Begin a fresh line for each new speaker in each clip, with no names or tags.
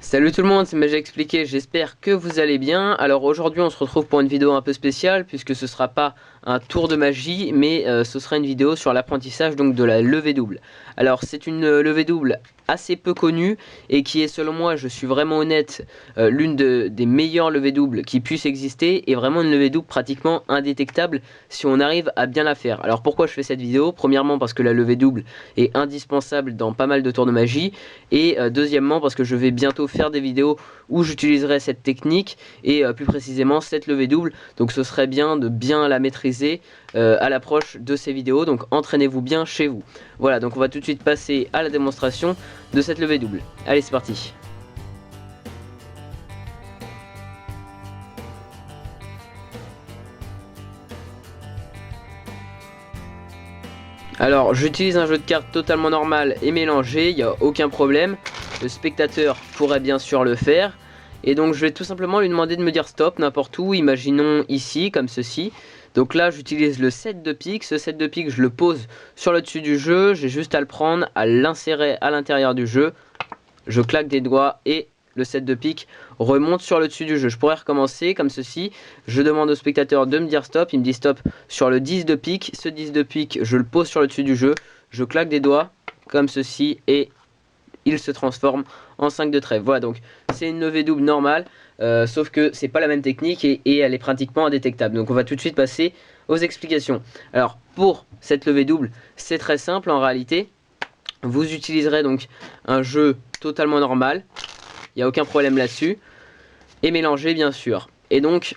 Salut tout le monde, c'est Magie Expliqué, j'espère que vous allez bien. Alors aujourd'hui on se retrouve pour une vidéo un peu spéciale puisque ce sera pas un tour de magie mais ce sera une vidéo sur l'apprentissage donc de la levée double. Alors c'est une levée double assez peu connue et qui est, selon moi, je suis vraiment honnête, l'une des meilleures levées doubles qui puissent exister, et vraiment une levée double pratiquement indétectable si on arrive à bien la faire. Alors pourquoi je fais cette vidéo? Premièrement parce que la levée double est indispensable dans pas mal de tours de magie, et deuxièmement parce que je vais bientôt faire des vidéos où j'utiliserai cette technique et plus précisément cette levée double, donc ce serait bien de bien la maîtriser à l'approche de ces vidéos, donc entraînez-vous bien chez vous. Voilà, donc on va tout de suite passer à la démonstration de cette levée double. Allez, c'est parti. Alors, j'utilise un jeu de cartes totalement normal et mélangé, il n'y a aucun problème. Le spectateur pourrait bien sûr le faire. Et donc, je vais tout simplement lui demander de me dire stop n'importe où. Imaginons ici, comme ceci. Donc là, j'utilise le 7 de pique. Ce 7 de pique, je le pose sur le dessus du jeu. J'ai juste à le prendre, à l'insérer à l'intérieur du jeu. Je claque des doigts et le 7 de pique remonte sur le dessus du jeu. Je pourrais recommencer comme ceci. Je demande au spectateur de me dire stop. Il me dit stop sur le 10 de pique. Ce 10 de pique, je le pose sur le dessus du jeu. Je claque des doigts comme ceci et il se transforme en 5 de trèfle. Voilà, donc c'est une levée double normale, sauf que c'est pas la même technique et elle est pratiquement indétectable. Donc on va tout de suite passer aux explications. Alors pour cette levée double, c'est très simple en réalité. Vous utiliserez donc un jeu totalement normal, il n'y a aucun problème là-dessus, et mélangé bien sûr. Et donc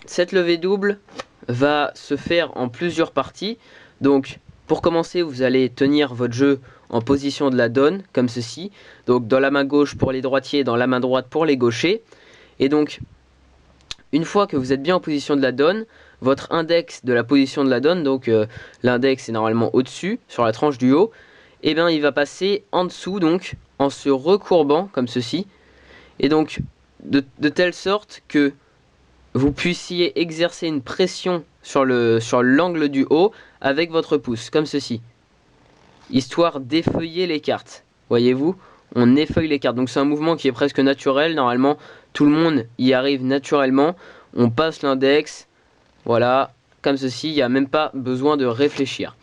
cette levée double va se faire en plusieurs parties. Donc pour commencer, vous allez tenir votre jeu en position de la donne, comme ceci. Donc dans la main gauche pour les droitiers, dans la main droite pour les gauchers. Et donc, une fois que vous êtes bien en position de la donne, votre index de la position de la donne, donc l'index est normalement au-dessus, sur la tranche du haut, et bien il va passer en dessous, donc en se recourbant, comme ceci. Et donc, de telle sorte que vous puissiez exercer une pression sur l'angle du haut avec votre pouce, comme ceci, histoire d'effeuiller les cartes. Voyez-vous, on effeuille les cartes. Donc c'est un mouvement qui est presque naturel. Normalement, tout le monde y arrive naturellement. On passe l'index, voilà, comme ceci. Il n'y a même pas besoin de réfléchir.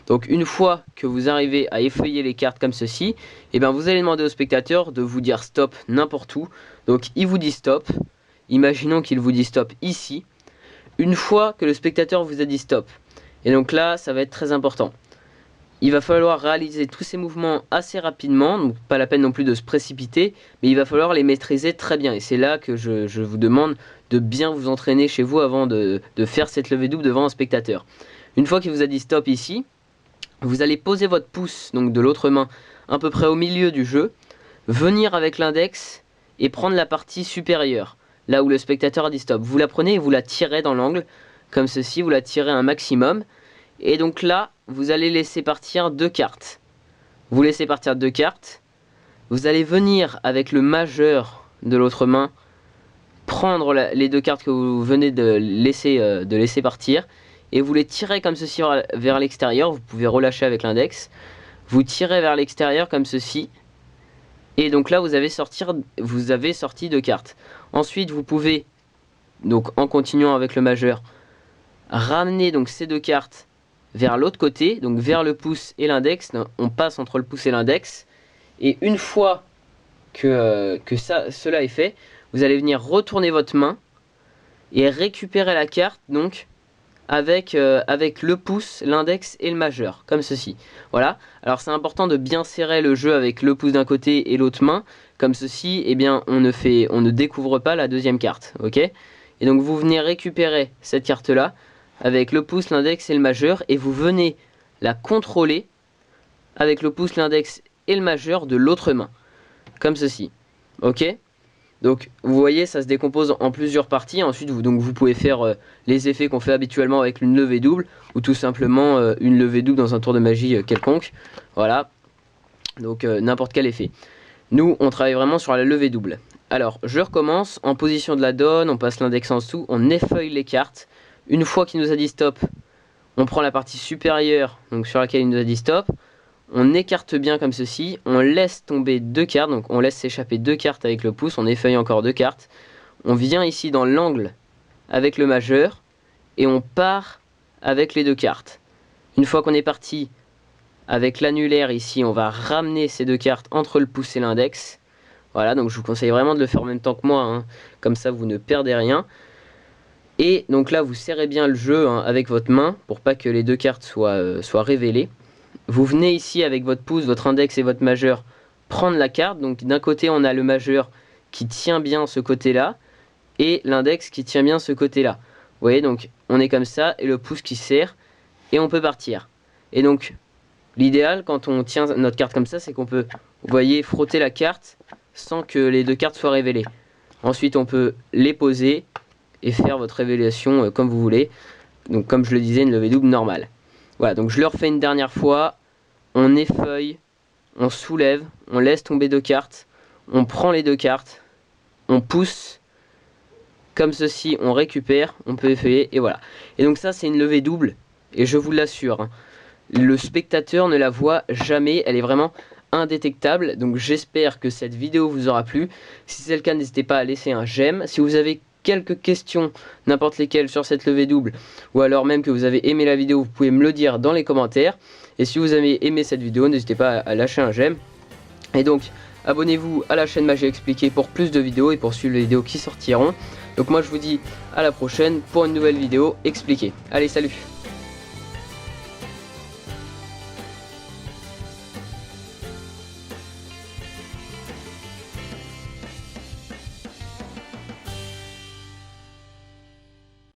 Donc une fois que vous arrivez à effeuiller les cartes comme ceci, et bien vous allez demander au spectateur de vous dire stop n'importe où. Donc il vous dit stop. Imaginons qu'il vous dit stop ici. Une fois que le spectateur vous a dit stop, et donc là, ça va être très important. Il va falloir réaliser tous ces mouvements assez rapidement, donc pas la peine non plus de se précipiter, mais il va falloir les maîtriser très bien. Et c'est là que je vous demande de bien vous entraîner chez vous avant de faire cette levée double devant un spectateur. Une fois qu'il vous a dit stop ici, vous allez poser votre pouce, donc de l'autre main, à peu près au milieu du jeu, venir avec l'index et prendre la partie supérieure, là où le spectateur a dit stop. Vous la prenez et vous la tirez dans l'angle, comme ceci, vous la tirez un maximum. Et donc là, vous allez laisser partir 2 cartes. Vous laissez partir 2 cartes. Vous allez venir avec le majeur de l'autre main, prendre les 2 cartes que vous venez de laisser partir, et vous les tirez comme ceci vers l'extérieur. Vous pouvez relâcher avec l'index. Vous tirez vers l'extérieur comme ceci. Et donc là, vous avez sorti 2 cartes. Ensuite, vous pouvez, donc en continuant avec le majeur, ramener donc ces 2 cartes vers l'autre côté, donc vers le pouce et l'index. On passe entre le pouce et l'index. Et une fois que cela est fait, vous allez venir retourner votre main et récupérer la carte donc avec le pouce, l'index et le majeur, comme ceci. Voilà. Alors c'est important de bien serrer le jeu avec le pouce d'un côté et l'autre main, comme ceci. Eh bien, on ne découvre pas la deuxième carte, ok? Et donc vous venez récupérer cette carte là avec le pouce, l'index et le majeur, et vous venez la contrôler avec le pouce, l'index et le majeur de l'autre main, comme ceci, ok? Donc vous voyez, ça se décompose en plusieurs parties. Ensuite vous pouvez faire les effets qu'on fait habituellement avec une levée double, ou tout simplement une levée double dans un tour de magie quelconque. Voilà, donc n'importe quel effet. Nous on travaille vraiment sur la levée double. Alors je recommence en position de la donne, on passe l'index en dessous, on effeuille les cartes. Une fois qu'il nous a dit stop, on prend la partie supérieure, donc sur laquelle il nous a dit stop. on écarte bien comme ceci, on laisse tomber 2 cartes, donc on laisse s'échapper 2 cartes avec le pouce, on effeuille encore 2 cartes. On vient ici dans l'angle avec le majeur et on part avec les 2 cartes. Une fois qu'on est parti avec l'annulaire ici, on va ramener ces 2 cartes entre le pouce et l'index. Voilà, donc je vous conseille vraiment de le faire en même temps que moi, hein. Comme ça vous ne perdez rien. Et donc là vous serrez bien le jeu, hein, avec votre main pour pas que les 2 cartes soient révélées. Vous venez ici avec votre pouce, votre index et votre majeur prendre la carte. Donc d'un côté on a le majeur qui tient bien ce côté-là et l'index qui tient bien ce côté-là. Vous voyez, donc on est comme ça et le pouce qui serre et on peut partir. Et donc l'idéal quand on tient notre carte comme ça, c'est qu'on peut, vous voyez, frotter la carte sans que les 2 cartes soient révélées. Ensuite on peut les poser et faire votre révélation comme vous voulez. Donc comme je le disais, une levée double normale. Voilà, donc je le refais une dernière fois. On effeuille, on soulève, on laisse tomber 2 cartes, on prend les 2 cartes, on pousse, comme ceci, on récupère, on peut effeuiller, et voilà. Et donc ça, c'est une levée double, et je vous l'assure, hein, le spectateur ne la voit jamais, elle est vraiment indétectable. Donc j'espère que cette vidéo vous aura plu. Si c'est le cas, n'hésitez pas à laisser un j'aime. Si vous avez quelques questions, n'importe lesquelles, sur cette levée double, ou alors même que vous avez aimé la vidéo, vous pouvez me le dire dans les commentaires. Et si vous avez aimé cette vidéo, n'hésitez pas à lâcher un j'aime. Et donc abonnez-vous à la chaîne Magie Expliquée pour plus de vidéos et pour suivre les vidéos qui sortiront. Donc moi je vous dis à la prochaine pour une nouvelle vidéo expliquée. Allez, salut!